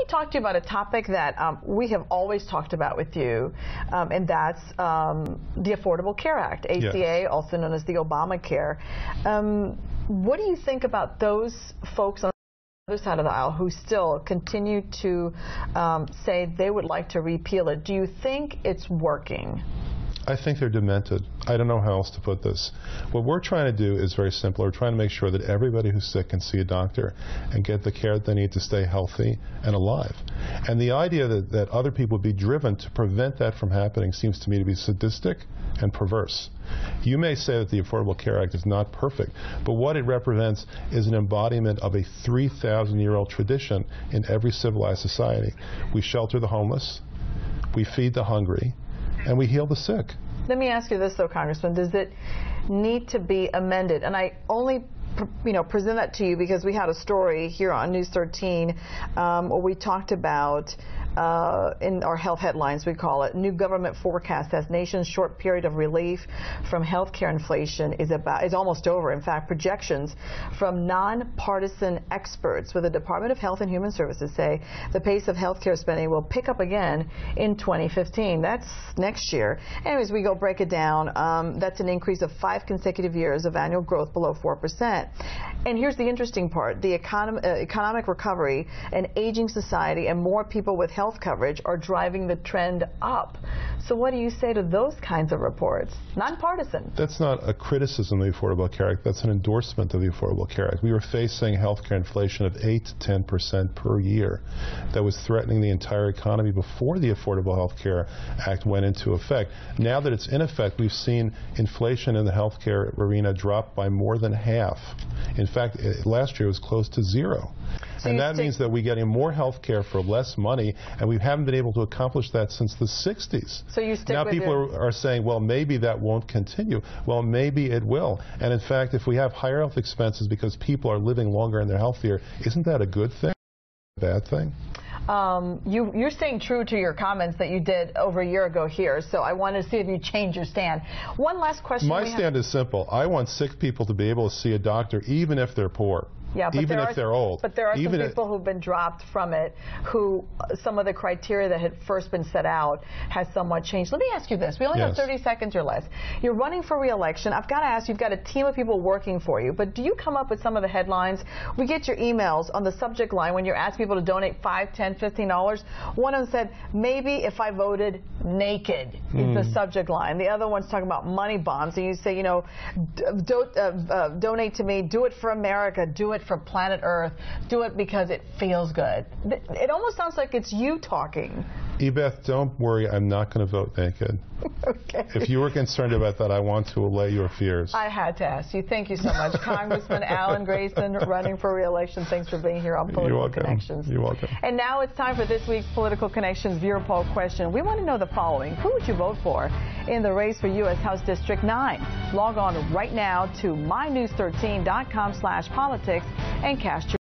me talk to you about a topic that we have always talked about with you, and that's the Affordable Care Act, ACA, Yes. also known as the Obamacare. What do you think about those folks on the other side of the aisle who still continue to say they would like to repeal it? Do you think it's working? I think they're demented. I don't know how else to put this. What we're trying to do is very simple. We're trying to make sure that everybody who's sick can see a doctor and get the care that they need to stay healthy and alive. And the idea that other people would be driven to prevent that from happening seems to me to be sadistic and perverse. You may say that the Affordable Care Act is not perfect, but what it represents is an embodiment of a 3,000-year-old tradition in every civilized society. We shelter the homeless, we feed the hungry, and we heal the sick. Let me ask you this, though, Congressman. Does it need to be amended? And I only present that to you because we had a story here on News 13 where we talked about, in our health headlines, we call it, new government forecast says nation's short period of relief from health care inflation is almost over. In fact, projections from nonpartisan experts with the Department of Health and Human Services say the pace of health care spending will pick up again in 2015. That's next year. Anyways, we go break it down. That's an increase of 5 consecutive years of annual growth below 4%. And here's the interesting part. The economic recovery, an aging society, and more people with health coverage are driving the trend up. So what do you say to those kinds of reports? Nonpartisan. That's not a criticism of the Affordable Care Act. That's an endorsement of the Affordable Care Act. We were facing health care inflation of 8 to 10% per year that was threatening the entire economy before the Affordable Health Care Act went into effect. Now that it's in effect, we've seen inflation in the health care arena drop by more than half. In fact, last year it was close to zero. So and that means that we're getting more health care for less money, and we haven't been able to accomplish that since the 60s. So you stick now with people are saying, well, maybe that won't continue. Well, maybe it will. And in fact, if we have higher health expenses because people are living longer and they're healthier, isn't that a good thing? A bad thing? You're staying true to your comments that you did over a year ago here, so I wanted to see if you change your stand. One last question. My stand is simple. I want sick people to be able to see a doctor even if they're poor. Yeah, but even if they're old. But there are some people who've been dropped from it, who some of the criteria that had first been set out has somewhat changed. Let me ask you this. We only have 30 seconds or less. You're running for re-election. I've got to ask, you've got a team of people working for you, but do you come up with some of the headlines? We get your emails on the subject line when you're asking people to donate $5, $10, $15. One of them said, maybe if I voted naked is the subject line. The other one's talking about money bombs, and you say, you know, donate to me, do it for America, do it for planet Earth, do it because it feels good. It almost sounds like it's you talking. Ebeth, don't worry, I'm not going to vote naked. Okay. If you were concerned about that, I want to allay your fears. I had to ask you. Thank you so much. Congressman Alan Grayson, running for re-election. Thanks for being here on Political Connections. You're welcome. And now it's time for this week's Political Connections viewer poll question. We want to know the following. Who would you vote for in the race for U.S. House District 9? Log on right now to mynews13.com/politics and cast your